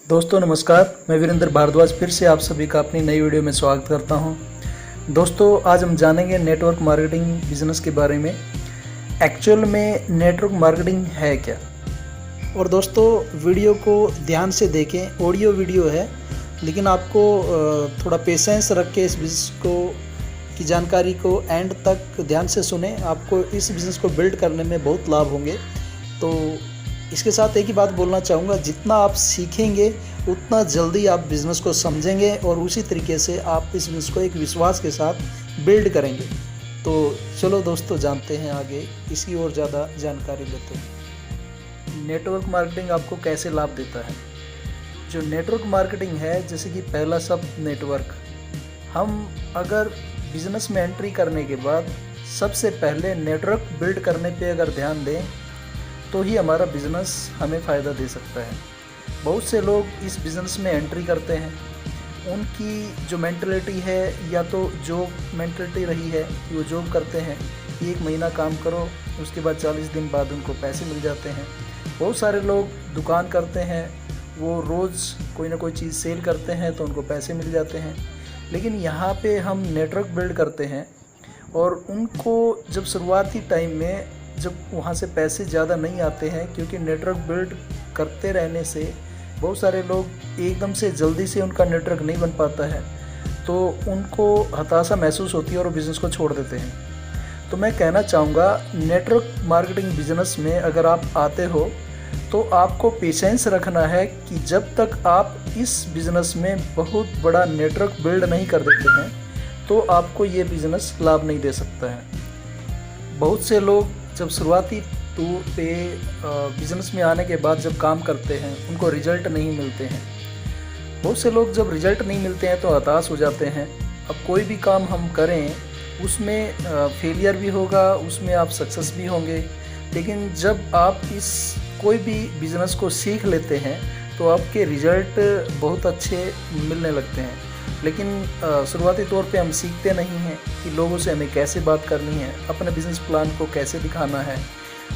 दोस्तों नमस्कार, मैं वीरेंद्र भारद्वाज फिर से आप सभी का अपनी नई वीडियो में स्वागत करता हूं। दोस्तों आज हम जानेंगे नेटवर्क मार्केटिंग बिजनेस के बारे में। एक्चुअल में नेटवर्क मार्केटिंग है क्या। और दोस्तों वीडियो को ध्यान से देखें, ऑडियो वीडियो है लेकिन आपको थोड़ा पेशेंस रख के इस बिज़नेस को की जानकारी को एंड तक ध्यान से सुने। आपको इस बिज़नेस को बिल्ड करने में बहुत लाभ होंगे। तो इसके साथ एक ही बात बोलना चाहूँगा, जितना आप सीखेंगे उतना जल्दी आप बिज़नेस को समझेंगे और उसी तरीके से आप इस बिज़नेस को एक विश्वास के साथ बिल्ड करेंगे। तो चलो दोस्तों जानते हैं आगे इसकी और ज़्यादा जानकारी लेते हैं। नेटवर्क मार्केटिंग आपको कैसे लाभ देता है। जो नेटवर्क मार्केटिंग है, जैसे कि पहला शब्द नेटवर्क, हम अगर बिज़नेस में एंट्री करने के बाद सबसे पहले नेटवर्क बिल्ड करने पे अगर ध्यान दें तो ही हमारा बिज़नेस हमें फ़ायदा दे सकता है। बहुत से लोग इस बिज़नेस में एंट्री करते हैं, उनकी जो मेंटलिटी है या तो जॉब मेंटलिटी रही है कि वो जॉब करते हैं, 1 महीना काम करो उसके बाद 40 दिन बाद उनको पैसे मिल जाते हैं। बहुत सारे लोग दुकान करते हैं, वो रोज़ कोई ना कोई चीज़ सेल करते हैं तो उनको पैसे मिल जाते हैं। लेकिन यहाँ पे हम नेटवर्क बिल्ड करते हैं और उनको जब शुरुआती टाइम में जब वहाँ से पैसे ज़्यादा नहीं आते हैं, क्योंकि नेटवर्क बिल्ड करते रहने से बहुत सारे लोग एकदम से जल्दी से उनका नेटवर्क नहीं बन पाता है तो उनको हताशा महसूस होती है और वो बिज़नेस को छोड़ देते हैं। तो मैं कहना चाहूँगा, नेटवर्क मार्केटिंग बिज़नेस में अगर आप आते हो तो आपको पेशेंस रखना है कि जब तक आप इस बिज़नेस में बहुत बड़ा नेटवर्क बिल्ड नहीं कर देते हैं तो आपको ये बिज़नेस लाभ नहीं दे सकता है। बहुत से लोग जब शुरुआती तौर पे बिज़नेस में आने के बाद जब काम करते हैं उनको रिज़ल्ट नहीं मिलते हैं। बहुत से लोग जब रिज़ल्ट नहीं मिलते हैं तो हताश हो जाते हैं। अब कोई भी काम हम करें उसमें फेलियर भी होगा, उसमें आप सक्सेस भी होंगे। लेकिन जब आप इस कोई भी बिज़नेस को सीख लेते हैं तो आपके रिज़ल्ट बहुत अच्छे मिलने लगते हैं। लेकिन शुरुआती तौर पे हम सीखते नहीं हैं कि लोगों से हमें कैसे बात करनी है, अपने बिज़नेस प्लान को कैसे दिखाना है,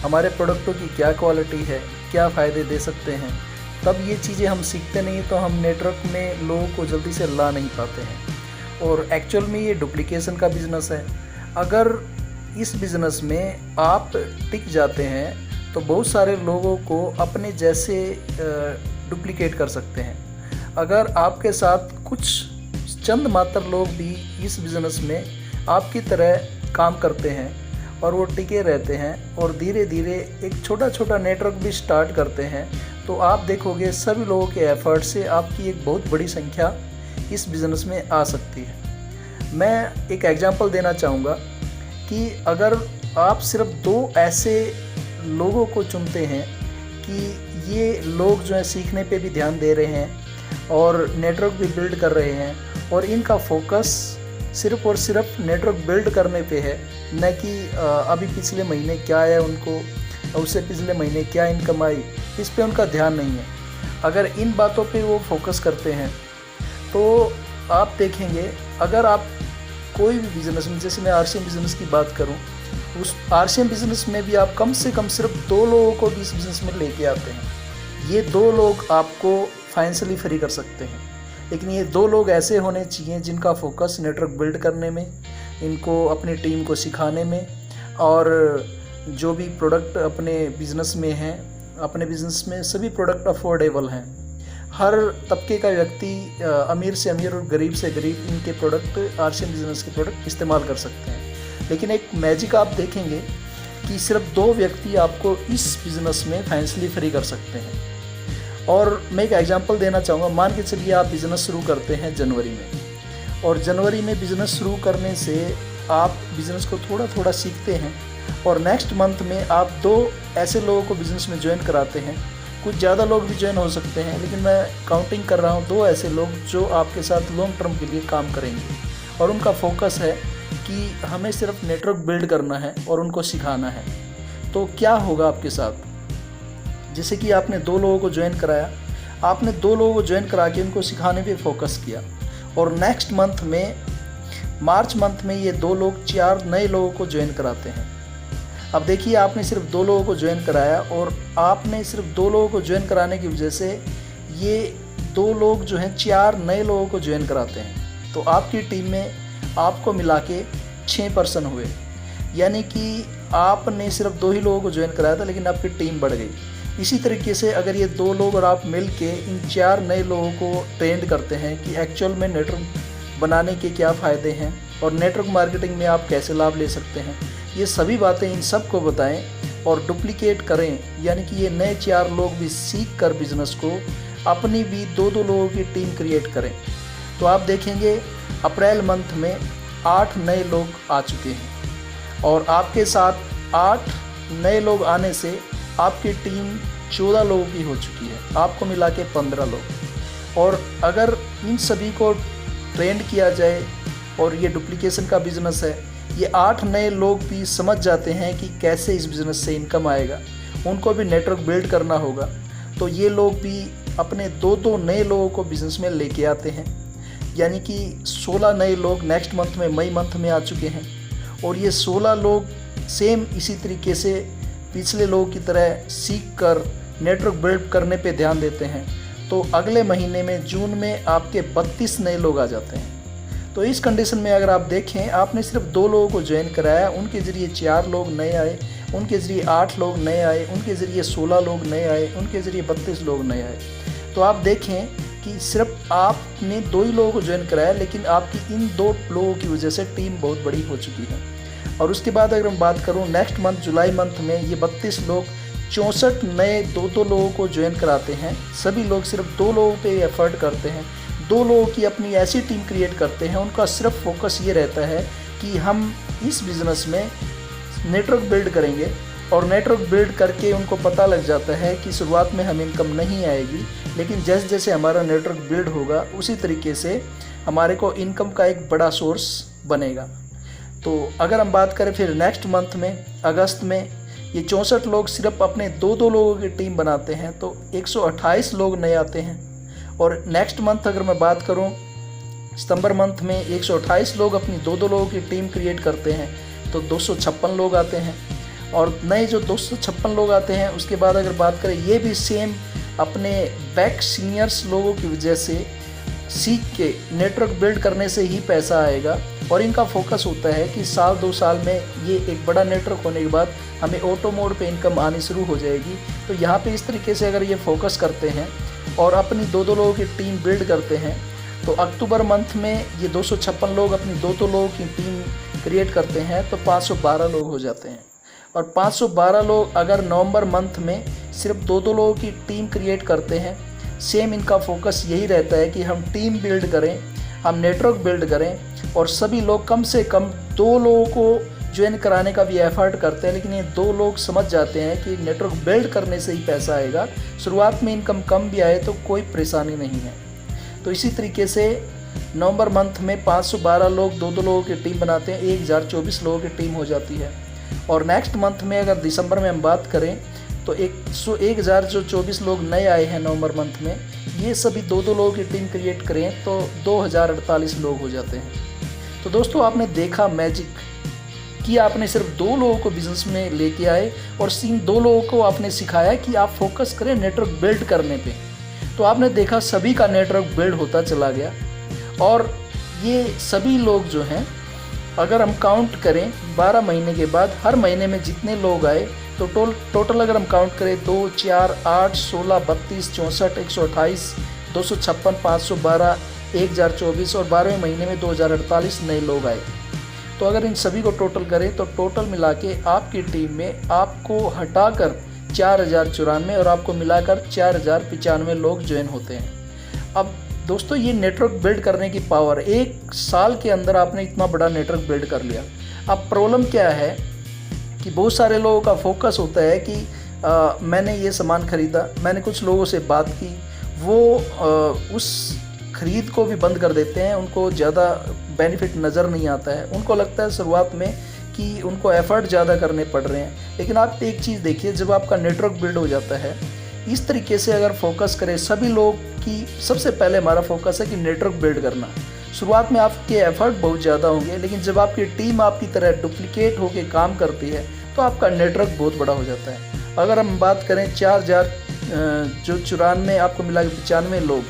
हमारे प्रोडक्टों की क्या क्वालिटी है, क्या फ़ायदे दे सकते हैं। तब ये चीज़ें हम सीखते नहीं तो हम नेटवर्क में लोगों को जल्दी से ला नहीं पाते हैं। और एक्चुअल में ये डुप्लीकेशन का बिज़नेस है। अगर इस बिज़नेस में आप टिक जाते हैं तो बहुत सारे लोगों को अपने जैसे डुप्लीकेट कर सकते हैं। अगर आपके साथ कुछ चंद मात्र लोग भी इस बिज़नेस में आपकी तरह काम करते हैं और वो टिके रहते हैं और धीरे धीरे एक छोटा छोटा नेटवर्क भी स्टार्ट करते हैं तो आप देखोगे सभी लोगों के एफर्ट से आपकी एक बहुत बड़ी संख्या इस बिज़नेस में आ सकती है। मैं एक एग्जांपल देना चाहूँगा कि अगर आप सिर्फ 2 ऐसे लोगों को चुनते हैं कि ये लोग जो है सीखने पे भी ध्यान दे रहे हैं और नेटवर्क भी बिल्ड कर रहे हैं और इनका फोकस सिर्फ और सिर्फ नेटवर्क बिल्ड करने पे है, न कि अभी पिछले महीने क्या आया उनको और उससे पिछले महीने क्या इनकम आई, इस पे उनका ध्यान नहीं है। अगर इन बातों पे वो फोकस करते हैं तो आप देखेंगे, अगर आप कोई भी बिज़नेस में, जैसे मैं आरसीएम बिज़नेस की बात करूं, उस आरसीएम बिज़नेस में भी आप कम से कम सिर्फ 2 लोगों को भी इस बिज़नेस में लेके आते हैं। ये 2 लोग आपको फाइनेंशियली फ्री कर सकते हैं। लेकिन ये 2 लोग ऐसे होने चाहिए जिनका फोकस नेटवर्क बिल्ड करने में, इनको अपनी टीम को सिखाने में, और जो भी प्रोडक्ट अपने बिज़नेस में हैं, अपने बिज़नेस में सभी प्रोडक्ट अफोर्डेबल हैं। हर तबके का व्यक्ति, अमीर से अमीर और गरीब से गरीब, इनके प्रोडक्ट, आरसीएम बिज़नेस के प्रोडक्ट इस्तेमाल कर सकते हैं। लेकिन एक मैजिक आप देखेंगे कि सिर्फ 2 व्यक्ति आपको इस बिज़नेस में फाइनेंशियली फ्री कर सकते हैं। और मैं एक एग्जांपल देना चाहूँगा। मान के चलिए आप बिज़नेस शुरू करते हैं जनवरी में, और जनवरी में बिज़नेस शुरू करने से आप बिज़नेस को थोड़ा थोड़ा सीखते हैं और नेक्स्ट मंथ में आप 2 ऐसे लोगों को बिज़नेस में ज्वाइन कराते हैं। कुछ ज़्यादा लोग भी ज्वाइन हो सकते हैं, लेकिन मैं काउंटिंग कर रहा हूँ 2 ऐसे लोग जो आपके साथ लॉन्ग टर्म के लिए काम करेंगे और उनका फोकस है कि हमें सिर्फ नेटवर्क बिल्ड करना है और उनको सिखाना है। तो क्या होगा आपके साथ, जैसे कि आपने 2 लोगों को ज्वाइन कराया, आपने 2 लोगों को ज्वाइन करा के उनको सिखाने पे फोकस किया और नेक्स्ट मंथ में, मार्च मंथ में, ये 2 लोग 4 नए लोगों को ज्वाइन कराते हैं। अब देखिए, आपने सिर्फ 2 लोगों को ज्वाइन कराया और आपने सिर्फ 2 लोगों को ज्वाइन कराने की वजह से ये 2 लोग जो हैं 4 नए लोगों को ज्वाइन कराते हैं, तो आपकी टीम में आपको मिला के 6 पर्सन हुए। यानी कि आपने सिर्फ 2 ही लोगों को ज्वाइन कराया था, लेकिन आपकी टीम बढ़ गई। इसी तरीके से अगर ये 2 लोग और आप मिल के इन 4 नए लोगों को ट्रेंड करते हैं कि एक्चुअल में नेटवर्क बनाने के क्या फ़ायदे हैं और नेटवर्क मार्केटिंग में आप कैसे लाभ ले सकते हैं, ये सभी बातें इन सब को बताएं और डुप्लीकेट करें। यानी कि ये नए 4 लोग भी सीख कर बिज़नेस को अपनी भी 2-2 लोगों की टीम क्रिएट करें। तो आप देखेंगे अप्रैल मंथ में 8 नए लोग आ चुके हैं और आपके साथ 8 नए लोग आने से आपकी टीम 14 लोगों की हो चुकी है, आपको मिला के 15 लोग। और अगर इन सभी को ट्रेंड किया जाए और ये डुप्लीकेशन का बिज़नेस है, ये 8 नए लोग भी समझ जाते हैं कि कैसे इस बिज़नेस से इनकम आएगा, उनको भी नेटवर्क बिल्ड करना होगा, तो ये लोग भी अपने 2-2 नए लोगों को बिज़नेस में लेके आते हैं। यानी कि 16 नए लोग नेक्स्ट मंथ में मई मंथ में आ चुके हैं और ये 16 लोग सेम इसी तरीके से पिछले लोगों की तरह सीख कर नेटवर्क बिल्ड करने पे ध्यान देते हैं। तो अगले महीने में जून में आपके 32 नए लोग आ जाते हैं। तो इस कंडीशन में अगर आप देखें, आपने सिर्फ 2 लोगों को ज्वाइन कराया, उनके ज़रिए 4 लोग नए आए, उनके ज़रिए 8 लोग नए आए, उनके ज़रिए 16 लोग नए आए, उनके ज़रिए 32 लोग नए आए। तो आप देखें कि सिर्फ आपने 2 ही लोगों को ज्वाइन कराया, लेकिन आपकी इन 2 लोगों की वजह से टीम बहुत बड़ी हो चुकी है। और उसके बाद अगर मैं बात करूं, नेक्स्ट मंथ जुलाई मंथ में ये 32 लोग 64 नए 2-2 लोगों को ज्वाइन कराते हैं। सभी लोग सिर्फ 2 लोगों पे एफर्ट करते हैं, 2 लोगों की अपनी ऐसी टीम क्रिएट करते हैं। उनका सिर्फ फोकस ये रहता है कि हम इस बिज़नेस में नेटवर्क बिल्ड करेंगे और नेटवर्क बिल्ड करके उनको पता लग जाता है कि शुरुआत में हमें इनकम नहीं आएगी, लेकिन जैसे जैसे हमारा नेटवर्क बिल्ड होगा उसी तरीके से हमारे को इनकम का एक बड़ा सोर्स बनेगा। तो अगर हम बात करें फिर नेक्स्ट मंथ में अगस्त में ये 64 लोग सिर्फ अपने 2-2 लोगों की टीम बनाते हैं, तो 128 लोग नए आते हैं। और नेक्स्ट मंथ अगर मैं बात करूं, सितंबर मंथ में 128 लोग अपनी 2-2 लोगों की टीम क्रिएट करते हैं, तो 256 लोग आते हैं। और नए जो 256 लोग आते हैं, उसके बाद अगर बात करें, ये भी सेम अपने बैक सीनियर्स लोगों की वजह से सीख के नेटवर्क बिल्ड करने से ही पैसा आएगा। और इनका फोकस होता है कि साल 2 साल में ये एक बड़ा नेटवर्क होने के बाद हमें ऑटो मोड पे इनकम आनी शुरू हो जाएगी। तो यहाँ पे इस तरीके से अगर ये फोकस करते हैं और अपनी 2-2 लोगों की टीम बिल्ड करते हैं, तो अक्टूबर मंथ में ये 256 लोग अपनी 2-2 लोगों की टीम क्रिएट करते हैं, तो 512 लोग हो जाते हैं। और 512 लोग अगर नवंबर मंथ में सिर्फ 2-2 लोगों की टीम क्रिएट करते हैं, सेम इनका फोकस यही रहता है कि हम टीम बिल्ड करें, हम नेटवर्क बिल्ड करें और सभी लोग कम से कम 2 लोगों को ज्वाइन कराने का भी एफर्ट करते हैं। लेकिन ये 2 लोग समझ जाते हैं कि नेटवर्क बिल्ड करने से ही पैसा आएगा, शुरुआत में इनकम कम भी आए तो कोई परेशानी नहीं है। तो इसी तरीके से नवंबर मंथ में 512 लोग 2-2 लोगों की टीम बनाते हैं, 1024 लोगों की टीम हो जाती है। और नेक्स्ट मंथ में अगर दिसंबर में हम बात करें, तो 1024 लोग नए आए हैं नवंबर मंथ में, ये सभी 2-2 लोगों की टीम क्रिएट करें तो 2048 लोग हो जाते हैं। तो दोस्तों, आपने देखा मैजिक कि आपने सिर्फ 2 लोगों को बिजनेस में लेके आए और इन 2 लोगों को आपने सिखाया कि आप फोकस करें नेटवर्क बिल्ड करने पे। तो आपने देखा सभी का नेटवर्क बिल्ड होता चला गया। और ये सभी लोग जो हैं, अगर हम काउंट करें 12 महीने के बाद हर महीने में जितने लोग आए, तो टोटल अगर हम काउंट करें 2, 4, 8, 16, 32, 64, 128, 256, 512, 1024 और 12वें महीने में 2048 नए लोग आए। तो अगर इन सभी को टोटल करें तो टोटल मिला के आपकी टीम में आपको हटाकर 4094 और आपको मिलाकर 4095 लोग ज्वाइन होते हैं। अब दोस्तों, ये नेटवर्क बिल्ड करने की पावर, 1 साल के अंदर आपने इतना बड़ा नेटवर्क बिल्ड कर लिया। अब प्रॉब्लम क्या है कि बहुत सारे लोगों का फोकस होता है कि मैंने ये सामान ख़रीदा, मैंने कुछ लोगों से बात की, वो उस ख़रीद को भी बंद कर देते हैं, उनको ज़्यादा बेनिफिट नज़र नहीं आता है। उनको लगता है शुरुआत में कि उनको एफ़र्ट ज़्यादा करने पड़ रहे हैं। लेकिन आप एक चीज़ देखिए, जब आपका नेटवर्क बिल्ड हो जाता है, इस तरीके से अगर फोकस करें सभी लोग की, सबसे पहले हमारा फोकस है कि नेटवर्क बिल्ड करना। शुरुआत में आपके एफ़र्ट बहुत ज़्यादा होंगे, लेकिन जब आपकी टीम आपकी तरह डुप्लीकेट होकर काम करती है तो आपका नेटवर्क बहुत बड़ा हो जाता है। अगर हम बात करें 4094 आपको मिला के 95 लोग,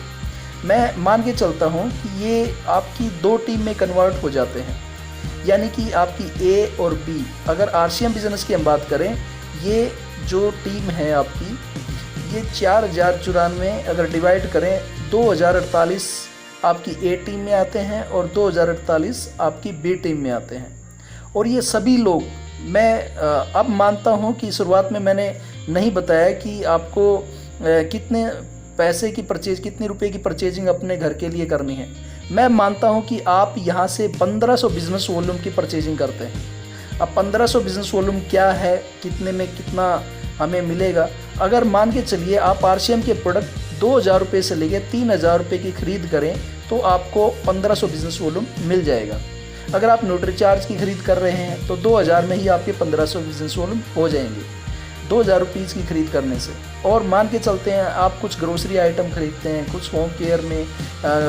मैं मान के चलता हूँ कि ये आपकी 2 टीम में कन्वर्ट हो जाते हैं, यानी कि आपकी ए और बी। अगर आरसीएम बिजनेस की हम बात करें, ये जो टीम है आपकी, ये 4094 अगर डिवाइड करें, 2048 आपकी ए टीम में आते हैं और 2048 आपकी बी टीम में आते हैं। और ये सभी लोग, मैं अब मानता हूँ कि शुरुआत में मैंने नहीं बताया कि आपको कितने पैसे की परचेज, कितने रुपए की परचेजिंग अपने घर के लिए करनी है। मैं मानता हूँ कि आप यहाँ से 1500 बिजनेस वॉल्यूम की परचेजिंग करते हैं। अब 1500 बिजनेस वॉल्यूम क्या है, कितने में कितना हमें मिलेगा। अगर मान के चलिए आप आरसीएम के प्रोडक्ट 2000 रुपये से लेके 3000 रुपये की खरीद करें तो आपको 1500 बिजनेस वॉल्यूम मिल जाएगा। अगर आप न्यूट्रीचार्ज की खरीद कर रहे हैं तो 2000 में ही आपके 1500 बिजनेस वॉल्यूम हो जाएंगे 2000 रुपीज़ की खरीद करने से। और मान के चलते हैं आप कुछ ग्रोसरी आइटम खरीदते हैं, कुछ होम केयर में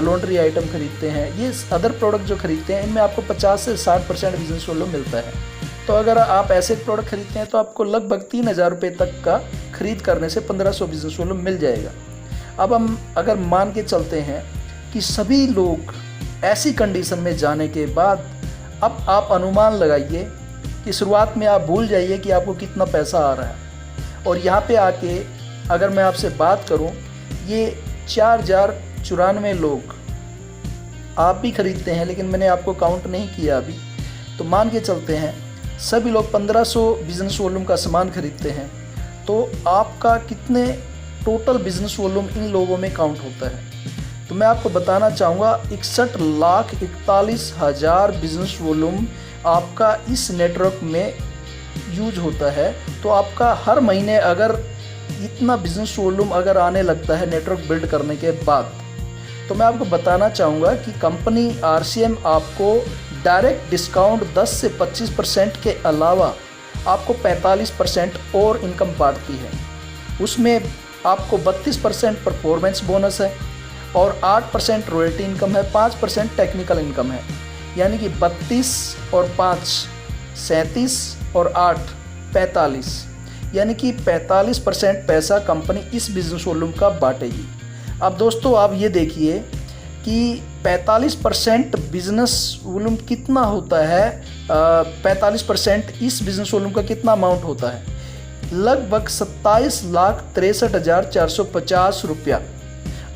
लॉन्ड्री आइटम खरीदते हैं, ये अदर प्रोडक्ट जो खरीदते हैं इनमें आपको 50 से 60% बिजनेस वॉल्यूम मिलता है। तो अगर आप ऐसे प्रोडक्ट खरीदते हैं तो आपको लगभग 3000 रुपये तक का खरीद करने से 1500 बिजनेस वॉल्यूम मिल जाएगा। अब हम अगर मान के चलते हैं कि सभी लोग ऐसी कंडीशन में जाने के बाद, अब आप अनुमान लगाइए कि शुरुआत में आप भूल जाइए कि आपको कितना पैसा आ रहा है, और यहाँ पे आके अगर मैं आपसे बात करूँ, ये 4094 लोग आप भी खरीदते हैं, लेकिन मैंने आपको काउंट नहीं किया अभी, तो मान के चलते हैं सभी लोग 1500 बिजनेस वॉल्यूम का सामान खरीदते हैं, तो आपका कितने टोटल बिजनेस वॉल्यूम इन लोगों में काउंट होता है। तो मैं आपको बताना चाहूँगा 61,41,000 बिजनेस वॉल्यूम आपका इस नेटवर्क में यूज होता है। तो आपका हर महीने अगर इतना बिजनेस वॉल्यूम अगर आने लगता है नेटवर्क बिल्ड करने के बाद, तो मैं आपको बताना चाहूँगा कि कंपनी आरसीएम आपको डायरेक्ट डिस्काउंट 10 से 25% के अलावा आपको 45% और इनकम बांटती है। उसमें आपको 32% परफॉर्मेंस बोनस है और 8% रॉयल्टी इनकम है, 5% टेक्निकल इनकम है। यानी कि 32 और 5 37 और 8 45, यानी कि 45% पैसा कंपनी इस बिजनेस वॉल्यूम का बांटेगी। अब दोस्तों आप ये देखिए कि 45% बिजनेस वॉल्यूम कितना होता है, 45% इस बिजनेस वॉल्यूम का कितना अमाउंट होता है, लगभग 27,63,450 रुपया।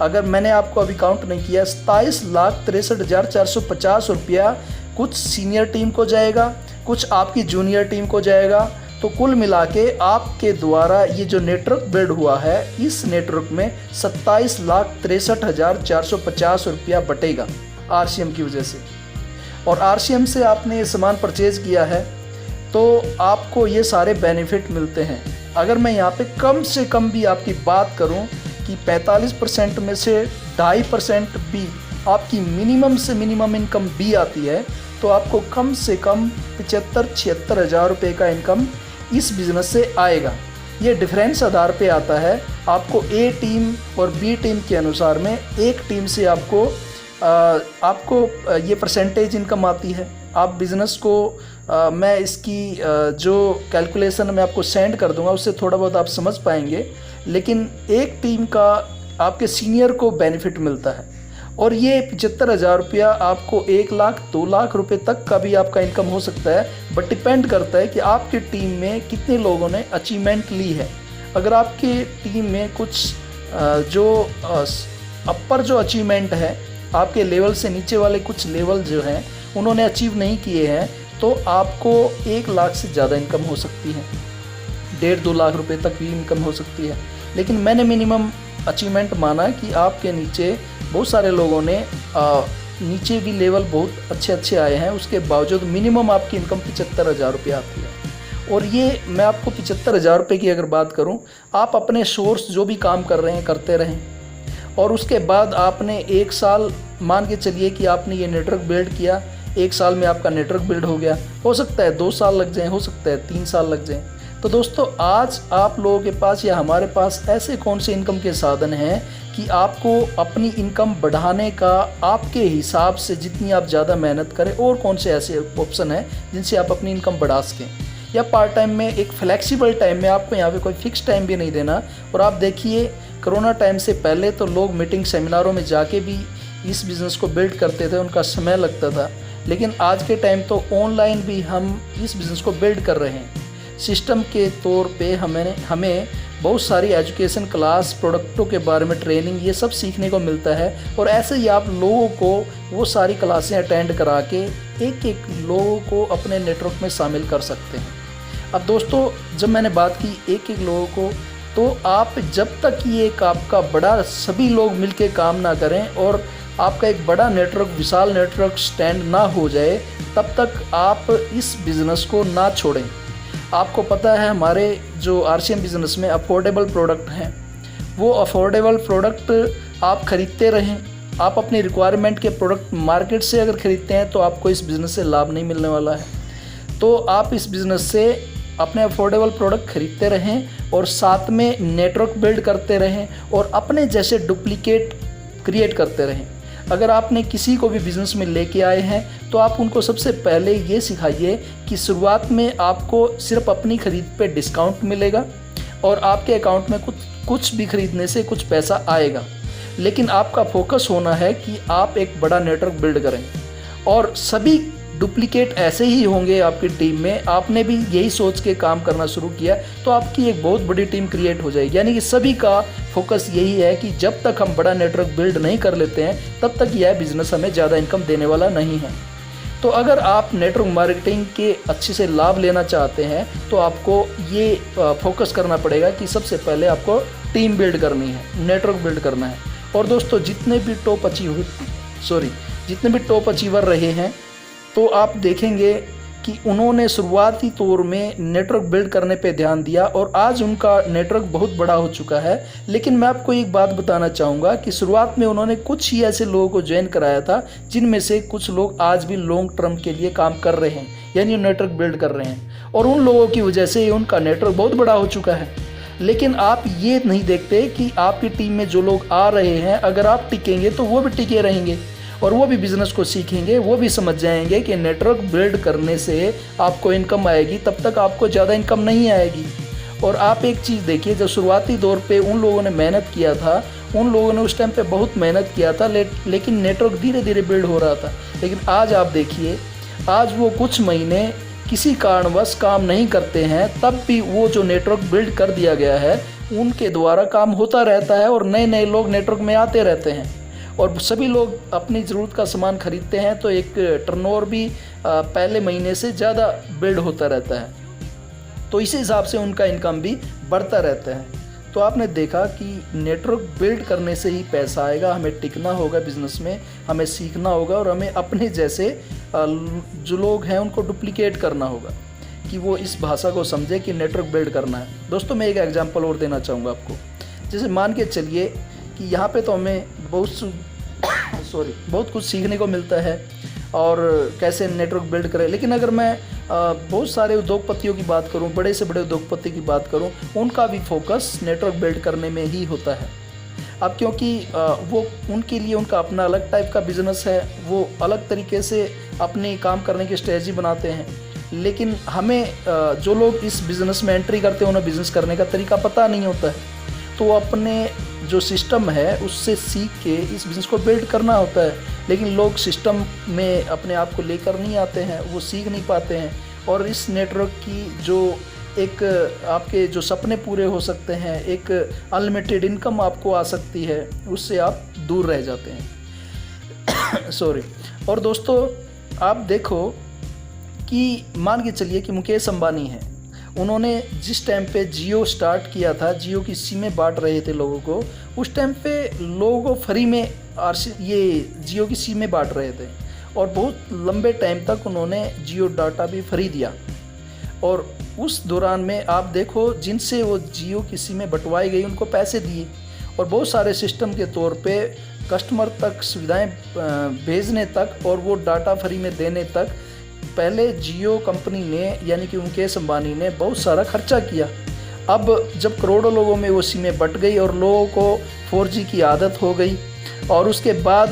अगर मैंने आपको अभी काउंट नहीं किया, 27,63,450 रुपया कुछ सीनियर टीम को जाएगा, कुछ आपकी जूनियर टीम को जाएगा। तो कुल मिला के आपके द्वारा ये जो नेटवर्क बिल्ड हुआ है, इस नेटवर्क में 27,63,450 रुपया बटेगा आरसीएम की वजह से। और आरसीएम से आपने ये सामान परचेज किया है तो आपको ये सारे बेनिफिट मिलते हैं। अगर मैं यहाँ पे कम से कम भी आपकी बात करूँ कि 45% में से 2.5% भी आपकी मिनिमम से मिनिमम इनकम भी आती है, तो आपको कम से कम 75-76 हज़ार रुपये का इनकम इस बिज़नेस से आएगा। ये डिफरेंस आधार पे आता है। आपको ए टीम और बी टीम के अनुसार में एक टीम से आपको ये परसेंटेज इनकम आती है। आप बिज़नेस को मैं इसकी जो कैलकुलेशन मैं आपको सेंड कर दूंगा, उससे थोड़ा बहुत आप समझ पाएंगे। लेकिन एक टीम का आपके सीनियर को बेनिफिट मिलता है और ये 75 हज़ार रुपया आपको 1 लाख 2 लाख रुपए तक का भी आपका इनकम हो सकता है। बट डिपेंड करता है कि आपकी टीम में कितने लोगों ने अचीवमेंट ली है। अगर आपकी टीम में कुछ जो अपर जो अचीवमेंट है, आपके लेवल से नीचे वाले कुछ लेवल जो हैं उन्होंने अचीव नहीं किए हैं, तो आपको 1 लाख से ज़्यादा इनकम हो सकती है, 1.5-2 लाख रुपए तक भी इनकम हो सकती है। लेकिन मैंने मिनिमम अचीवमेंट माना कि आपके नीचे बहुत सारे लोगों ने नीचे भी लेवल बहुत अच्छे आए हैं, उसके बावजूद मिनिमम आपकी इनकम 75 हज़ार रुपये आती है। और ये मैं आपको 75 हज़ार रुपये की अगर बात करूं, आप अपने सोर्स जो भी काम कर रहे हैं करते रहें, और उसके बाद आपने 1 साल मान के चलिए कि आपने ये नेटवर्क बिल्ड किया, 1 साल में आपका नेटवर्क बिल्ड हो गया। हो सकता है 2 साल लग जाएँ, हो सकता है 3 साल लग जाएँ। तो दोस्तों आज आप लोगों के पास या हमारे पास ऐसे कौन से इनकम के साधन हैं कि आपको अपनी इनकम बढ़ाने का आपके हिसाब से जितनी आप ज़्यादा मेहनत करें, और कौन से ऐसे ऑप्शन हैं जिनसे आप अपनी इनकम बढ़ा सकें। या पार्ट टाइम में एक फ्लेक्सिबल टाइम में, आपको यहाँ पे कोई फिक्स टाइम भी नहीं देना। और आप देखिए कोरोना टाइम से पहले तो लोग मीटिंग सेमिनारों में जाके भी इस बिज़नेस को बिल्ड करते थे, उनका समय लगता था। लेकिन आज के टाइम तो ऑनलाइन भी हम इस बिज़नेस को बिल्ड कर रहे हैं। सिस्टम के तौर पे हमें बहुत सारी एजुकेशन क्लास, प्रोडक्टों के बारे में ट्रेनिंग, ये सब सीखने को मिलता है। और ऐसे ही आप लोगों को वो सारी क्लासें अटेंड करा के एक एक लोगों को अपने नेटवर्क में शामिल कर सकते हैं। अब दोस्तों, जब मैंने बात की एक एक लोगों को, तो आप जब तक ये एक आपका बड़ा सभी लोग मिलके काम ना करें और आपका एक बड़ा नेटवर्क, विशाल नेटवर्क स्टैंड ना हो जाए, तब तक आप इस बिज़नेस को ना छोड़ें। आपको पता है हमारे जो RCM बिज़नेस में अफोर्डेबल प्रोडक्ट हैं, वो अफोर्डेबल प्रोडक्ट आप ख़रीदते रहें। आप अपनी रिक्वायरमेंट के प्रोडक्ट मार्केट से अगर ख़रीदते हैं तो आपको इस बिज़नेस से लाभ नहीं मिलने वाला है। तो आप इस बिज़नेस से अपने अफोर्डेबल प्रोडक्ट खरीदते रहें और साथ में नेटवर्क बिल्ड करते रहें और अपने जैसे डुप्लीकेट क्रिएट करते रहें। अगर आपने किसी को भी बिज़नेस में लेके आए हैं तो आप उनको सबसे पहले ये सिखाइए कि शुरुआत में आपको सिर्फ अपनी ख़रीद पे डिस्काउंट मिलेगा और आपके अकाउंट में कुछ भी ख़रीदने से कुछ पैसा आएगा। लेकिन आपका फोकस होना है कि आप एक बड़ा नेटवर्क बिल्ड करें और सभी डुप्लीकेट ऐसे ही होंगे आपकी टीम में। आपने भी यही सोच के काम करना शुरू किया तो आपकी एक बहुत बड़ी टीम क्रिएट हो जाएगी। यानी कि सभी का फोकस यही है कि जब तक हम बड़ा नेटवर्क बिल्ड नहीं कर लेते हैं तब तक यह बिज़नेस हमें ज़्यादा इनकम देने वाला नहीं है। तो अगर आप नेटवर्क मार्केटिंग के अच्छे से लाभ लेना चाहते हैं तो आपको ये फोकस करना पड़ेगा कि सबसे पहले आपको टीम बिल्ड करनी है, नेटवर्क बिल्ड करना है। और दोस्तों, जितने भी टॉप अचीवर रहे हैं तो आप देखेंगे कि उन्होंने शुरुआती तौर में नेटवर्क बिल्ड करने पे ध्यान दिया और आज उनका नेटवर्क बहुत बड़ा हो चुका है। लेकिन मैं आपको एक बात बताना चाहूँगा कि शुरुआत में उन्होंने कुछ ही ऐसे लोगों को ज्वाइन कराया था जिनमें से कुछ लोग आज भी लॉन्ग टर्म के लिए काम कर रहे हैं, यानी नेटवर्क बिल्ड कर रहे हैं, और उन लोगों की वजह से उनका नेटवर्क बहुत बड़ा हो चुका है। लेकिन आप ये नहीं देखते कि आपकी टीम में जो लोग आ रहे हैं, अगर आप टिकेंगे तो वो भी टिके रहेंगे और वो भी बिज़नेस को सीखेंगे, वो भी समझ जाएंगे कि नेटवर्क बिल्ड करने से आपको इनकम आएगी, तब तक आपको ज़्यादा इनकम नहीं आएगी। और आप एक चीज़ देखिए, जब शुरुआती दौर पे उन लोगों ने मेहनत किया था, उन लोगों ने उस टाइम पे बहुत मेहनत किया था, लेकिन नेटवर्क धीरे धीरे बिल्ड हो रहा था। लेकिन आज आप देखिए, आज वो कुछ महीने किसी कारणवश काम नहीं करते हैं, तब भी वो जो नेटवर्क बिल्ड कर दिया गया है उनके द्वारा काम होता रहता है और नए नए लोग नेटवर्क में आते रहते हैं और सभी लोग अपनी ज़रूरत का सामान खरीदते हैं। तो एक टर्नओवर भी पहले महीने से ज़्यादा बिल्ड होता रहता है, तो इसी हिसाब से उनका इनकम भी बढ़ता रहता है। तो आपने देखा कि नेटवर्क बिल्ड करने से ही पैसा आएगा। हमें टिकना होगा बिज़नेस में, हमें सीखना होगा और हमें अपने जैसे जो लोग हैं उनको डुप्लीकेट करना होगा कि वो इस भाषा को समझे कि नेटवर्क बिल्ड करना है। दोस्तों, मैं एक एग्जांपल और देना चाहूँगा आपको। जैसे मान के चलिए कि यहाँ पे तो हमें बहुत कुछ सीखने को मिलता है और कैसे नेटवर्क बिल्ड करें। लेकिन अगर मैं बहुत सारे उद्योगपतियों की बात करूं, बड़े से बड़े उद्योगपति की बात करूं, उनका भी फोकस नेटवर्क बिल्ड करने में ही होता है। अब क्योंकि वो उनके लिए उनका अपना अलग टाइप का बिज़नेस है, वो अलग तरीके से अपने काम करने की स्ट्रेटजी बनाते हैं। लेकिन हमें जो लोग इस बिज़नेस में एंट्री करते हैं उन्हें बिज़नेस करने का तरीका पता नहीं होता है, तो अपने जो सिस्टम है उससे सीख के इस बिज़नेस को बिल्ड करना होता है। लेकिन लोग सिस्टम में अपने आप को लेकर नहीं आते हैं, वो सीख नहीं पाते हैं और इस नेटवर्क की जो एक आपके जो सपने पूरे हो सकते हैं, एक अनलिमिटेड इनकम आपको आ सकती है, उससे आप दूर रह जाते हैं। और दोस्तों, आप देखो कि मान के चलिए कि मुकेश अंबानी हैं, उन्होंने जिस टाइम पे जियो स्टार्ट किया था, जियो की सिमें बांट रहे थे लोगों को, उस टाइम पे लोगों को फ्री में ये जियो की सिमें बांट रहे थे और बहुत लंबे टाइम तक उन्होंने जियो डाटा भी फ्री दिया। और उस दौरान में आप देखो, जिनसे वो जियो की सिमें बंटवाई गई उनको पैसे दिए और बहुत सारे सिस्टम के तौर पे कस्टमर तक सुविधाएं भेजने तक और वो डाटा फ्री में देने तक पहले जियो कंपनी ने, यानी कि मुकेश अंबानी ने बहुत सारा खर्चा किया। अब जब करोड़ों लोगों में वो सिमें बट गई और लोगों को 4G की आदत हो गई और उसके बाद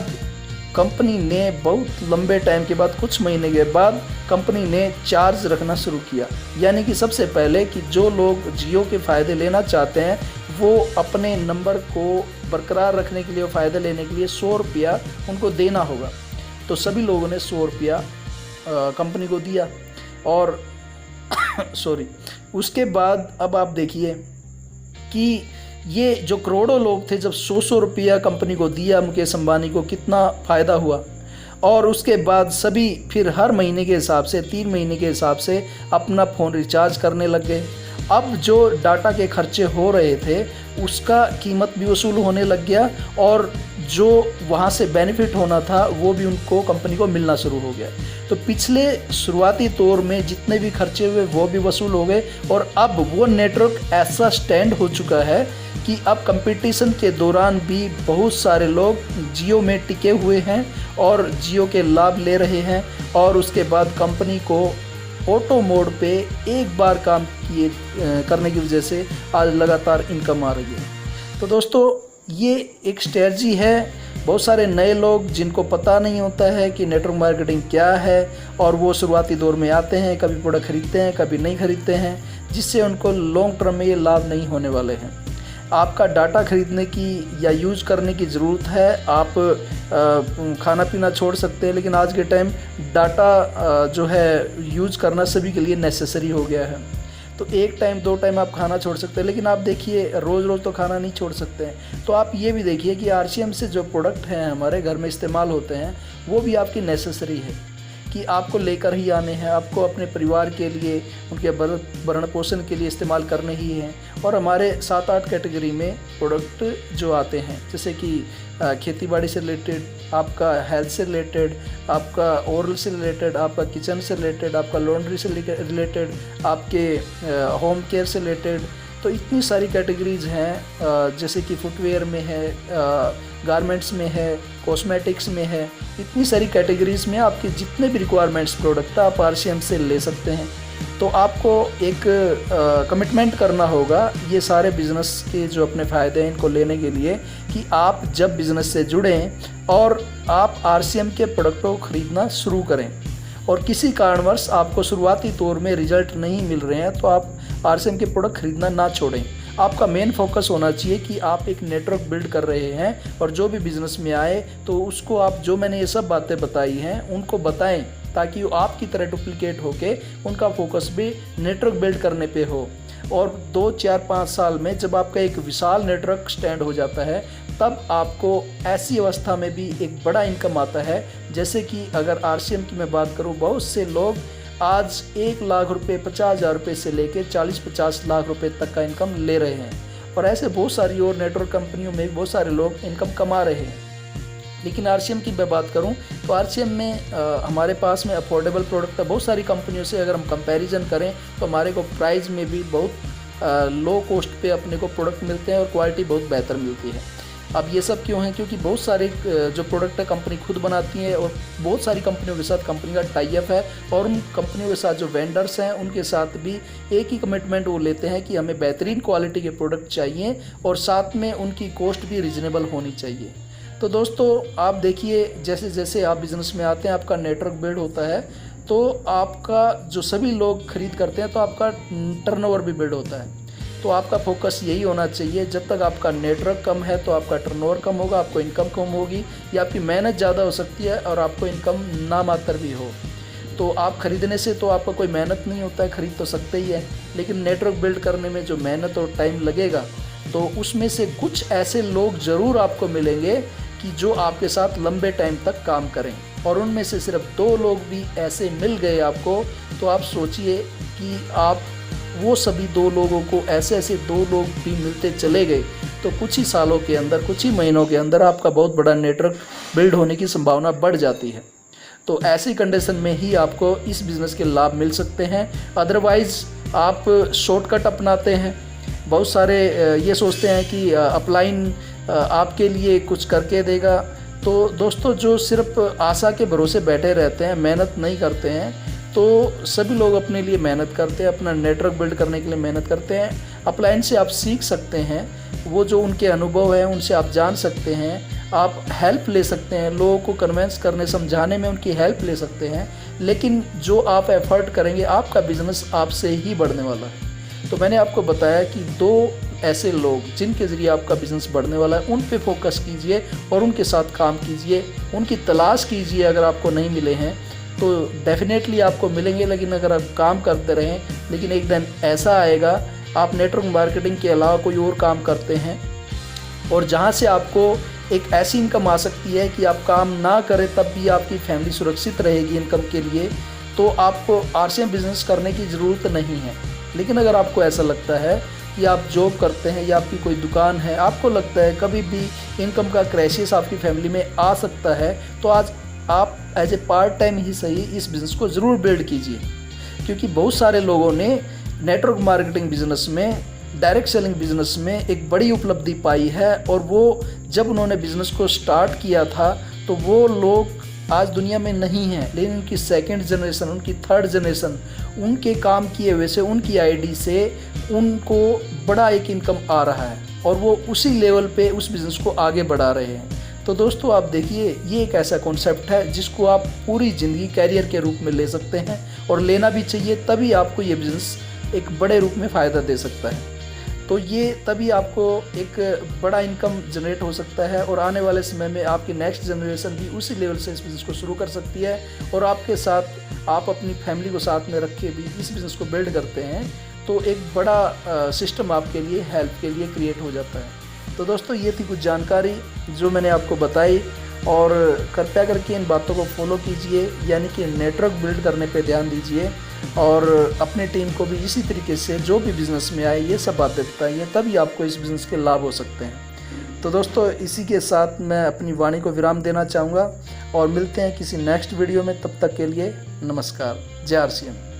कंपनी ने बहुत लंबे टाइम के बाद, कुछ महीने के बाद, कंपनी ने चार्ज रखना शुरू किया। यानी कि सबसे पहले कि जो लोग जियो के फ़ायदे लेना चाहते हैं वो अपने नंबर को बरकरार रखने के लिए, फ़ायदा लेने के लिए 100 रुपया उनको देना होगा। तो सभी लोगों ने 100 रुपया कंपनी को दिया और सॉरी, उसके बाद अब आप देखिए कि ये जो करोड़ों लोग थे, जब 100 रुपया कंपनी को दिया मुकेश अंबानी को, कितना फ़ायदा हुआ। और उसके बाद सभी फिर हर महीने के हिसाब से, 3 महीने के हिसाब से अपना फ़ोन रिचार्ज करने लग गए। अब जो डाटा के खर्चे हो रहे थे उसका कीमत भी वसूल होने लग गया और जो वहाँ से बेनिफिट होना था वो भी उनको, कंपनी को मिलना शुरू हो गया। तो पिछले शुरुआती दौर में जितने भी खर्चे हुए वो भी वसूल हो गए और अब वो नेटवर्क ऐसा स्टैंड हो चुका है कि अब कंपटीशन के दौरान भी बहुत सारे लोग जियो में टिके हुए हैं और जियो के लाभ ले रहे हैं। और उसके बाद कंपनी को ऑटो मोड पे एक बार काम करने की वजह से आज लगातार इनकम आ रही है। तो दोस्तों, ये एक स्ट्रेटजी है। बहुत सारे नए लोग जिनको पता नहीं होता है कि नेटवर्क मार्केटिंग क्या है और वो शुरुआती दौर में आते हैं, कभी प्रोडक्ट खरीदते हैं, कभी नहीं खरीदते हैं, जिससे उनको लॉन्ग टर्म में ये लाभ नहीं होने वाले हैं। आपका डाटा खरीदने की या यूज़ करने की ज़रूरत है। आप खाना पीना छोड़ सकते हैं, लेकिन आज के टाइम डाटा जो है यूज़ करना सभी के लिए नेसेसरी हो गया है। तो 1 टाइम 2 टाइम आप खाना छोड़ सकते हैं, लेकिन आप देखिए रोज़ रोज़ तो खाना नहीं छोड़ सकते हैं। तो आप ये भी देखिए कि RCM से जो प्रोडक्ट हैं हमारे घर में इस्तेमाल होते हैं वो भी आपकी नेसेसरी है कि आपको लेकर ही आने हैं, आपको अपने परिवार के लिए, उनके भरण पोषण के लिए इस्तेमाल करने ही हैं। और हमारे 7-8 कैटेगरी में प्रोडक्ट जो आते हैं, जैसे कि खेतीबाड़ी से रिलेटेड, आपका हेल्थ से रिलेटेड, आपका ओरल से रिलेटेड, आपका किचन से रिलेटेड, आपका लॉन्ड्री से रिलेटेड, आपके होम केयर से रिलेटेड। तो इतनी सारी कैटेगरीज़ हैं, जैसे कि फुटवेयर में है, गारमेंट्स में है, कॉस्मेटिक्स में है। इतनी सारी कैटेगरीज़ में आपके जितने भी रिक्वायरमेंट्स प्रोडक्ट आप RCM से ले सकते हैं। तो आपको एक कमिटमेंट करना होगा ये सारे बिज़नेस के जो अपने फ़ायदे हैं इनको लेने के लिए, कि आप जब बिज़नेस से जुड़ें और आप RCM के प्रोडक्टों को ख़रीदना शुरू करें और किसी कारणवश आपको शुरुआती दौर में रिज़ल्ट नहीं मिल रहे हैं तो आप RCM के प्रोडक्ट ख़रीदना ना छोड़ें। आपका मेन फोकस होना चाहिए कि आप एक नेटवर्क बिल्ड कर रहे हैं और जो भी बिज़नेस में आए तो उसको आप, जो मैंने ये सब बातें बताई हैं उनको बताएं, ताकि वो आपकी तरह डुप्लीकेट होके उनका फोकस भी नेटवर्क बिल्ड करने पे हो। और 2, 4, 5 साल में जब आपका एक विशाल नेटवर्क स्टैंड हो जाता है तब आपको ऐसी अवस्था में भी एक बड़ा इनकम आता है। जैसे कि अगर RCM की मैं बात करूँ, बहुत से लोग आज 1 लाख रुपये, 50,000 रुपये से लेकर 40-50 लाख रुपए तक का इनकम ले रहे हैं। और ऐसे बहुत सारी और नेटवर्क कंपनियों में बहुत सारे लोग इनकम कमा रहे हैं। लेकिन RCM की मैं बात करूं तो RCM में हमारे पास में अफोर्डेबल प्रोडक्ट है। बहुत सारी कंपनियों से अगर हम कंपैरिजन करें तो हमारे को प्राइस में भी बहुत लो कॉस्ट पे अपने को प्रोडक्ट मिलते हैं और क्वालिटी बहुत बेहतर मिलती है। अब ये सब क्यों है? क्योंकि बहुत सारे जो प्रोडक्ट है कंपनी खुद बनाती है और बहुत सारी कंपनियों के साथ कंपनी का टाई अप है और उन कंपनियों के साथ जो वेंडर्स हैं उनके साथ भी एक ही कमिटमेंट वो लेते हैं कि हमें बेहतरीन क्वालिटी के प्रोडक्ट चाहिए और साथ में उनकी कॉस्ट भी रीजनेबल होनी चाहिए। तो दोस्तों, आप देखिए जैसे जैसे आप बिज़नेस में आते हैं, आपका नेटवर्क बिल्ड होता है तो आपका जो सभी लोग खरीद करते हैं तो आपका टर्नओवर भी बिल्ड होता है। तो आपका फोकस यही होना चाहिए, जब तक आपका नेटवर्क कम है तो आपका टर्नओवर कम होगा, आपको इनकम कम होगी या आपकी मेहनत ज़्यादा हो सकती है और आपको इनकम नामात्र भी हो। तो आप ख़रीदने से तो आपका कोई मेहनत नहीं होता है, ख़रीद तो सकते ही है, लेकिन नेटवर्क बिल्ड करने में जो मेहनत और टाइम लगेगा तो उसमें से कुछ ऐसे लोग ज़रूर आपको मिलेंगे कि जो आपके साथ लंबे टाइम तक काम करें। और उनमें से सिर्फ 2 लोग भी ऐसे मिल गए आपको, तो आप सोचिए कि आप वो सभी 2 लोगों को, ऐसे 2 लोग भी मिलते चले गए तो कुछ ही सालों के अंदर, कुछ ही महीनों के अंदर आपका बहुत बड़ा नेटवर्क बिल्ड होने की संभावना बढ़ जाती है। तो ऐसी कंडीशन में ही आपको इस बिज़नेस के लाभ मिल सकते हैं। अदरवाइज़ आप शॉर्टकट अपनाते हैं। बहुत सारे ये सोचते हैं कि अपलाइन आपके लिए कुछ करके देगा। तो दोस्तों, जो सिर्फ आशा के भरोसे बैठे रहते हैं, मेहनत नहीं करते हैं, तो सभी लोग अपने लिए मेहनत करते हैं, अपना नेटवर्क बिल्ड करने के लिए मेहनत करते हैं। अपलाइन से आप सीख सकते हैं, वो जो उनके अनुभव हैं उनसे आप जान सकते हैं, आप हेल्प ले सकते हैं, लोगों को कन्विंस करने समझाने में उनकी हेल्प ले सकते हैं। लेकिन जो आप एफर्ट करेंगे, आपका बिज़नेस आपसे ही बढ़ने वाला है। तो मैंने आपको बताया कि 2 ऐसे लोग जिनके ज़रिए आपका बिज़नेस बढ़ने वाला है, उन पे फोकस कीजिए और उनके साथ काम कीजिए, उनकी तलाश कीजिए। अगर आपको नहीं मिले हैं तो डेफिनेटली आपको मिलेंगे, लेकिन अगर आप काम करते रहें, लेकिन एक दिन ऐसा आएगा आप नेटवर्क मार्केटिंग के अलावा कोई और काम करते हैं और जहां से आपको एक ऐसी इनकम आ सकती है कि आप काम ना करें तब भी आपकी फैमिली सुरक्षित रहेगी इनकम के लिए, तो आपको RCM बिज़नेस करने की ज़रूरत नहीं है। लेकिन अगर आपको ऐसा लगता है कि आप जॉब करते हैं या आपकी कोई दुकान है, आपको लगता है कभी भी इनकम का क्राइसिस आपकी फैमिली में आ सकता है, तो आज आप एज ए पार्ट टाइम ही सही इस बिज़नेस को ज़रूर बिल्ड कीजिए। क्योंकि बहुत सारे लोगों ने नेटवर्क मार्केटिंग बिज़नेस में, डायरेक्ट सेलिंग बिज़नेस में एक बड़ी उपलब्धि पाई है, और वो जब उन्होंने बिज़नेस को स्टार्ट किया था तो वो लोग आज दुनिया में नहीं हैं, लेकिन उनकी सेकंड जनरेशन, उनकी थर्ड जनरेशन, उनके काम किए हुए से, उनकी आईडी से उनको बड़ा एक इनकम आ रहा है और वो उसी लेवल पे उस बिज़नेस को आगे बढ़ा रहे हैं। तो दोस्तों आप देखिए, ये एक ऐसा कॉन्सेप्ट है जिसको आप पूरी ज़िंदगी कैरियर के रूप में ले सकते हैं और लेना भी चाहिए, तभी आपको ये बिज़नेस एक बड़े रूप में फ़ायदा दे सकता है। तो ये तभी आपको एक बड़ा इनकम जनरेट हो सकता है और आने वाले समय में आपकी नेक्स्ट जनरेशन भी उसी लेवल से इस बिज़नेस को शुरू कर सकती है, और आपके साथ आप अपनी फैमिली को साथ में रख के भी इस बिज़नेस को बिल्ड करते हैं, तो एक बड़ा सिस्टम आपके लिए, हेल्प के लिए क्रिएट हो जाता है। तो दोस्तों ये थी कुछ जानकारी जो मैंने आपको बताई, और कृपया करके इन बातों को फॉलो कीजिए, यानी कि नेटवर्क बिल्ड करने पे ध्यान दीजिए और अपनी टीम को भी इसी तरीके से जो भी बिज़नेस में आए ये सब बातें बताइए, तभी आपको इस बिज़नेस के लाभ हो सकते हैं। तो दोस्तों इसी के साथ मैं अपनी वाणी को विराम देना चाहूँगा और मिलते हैं किसी नेक्स्ट वीडियो में। तब तक के लिए नमस्कार। जय RCM।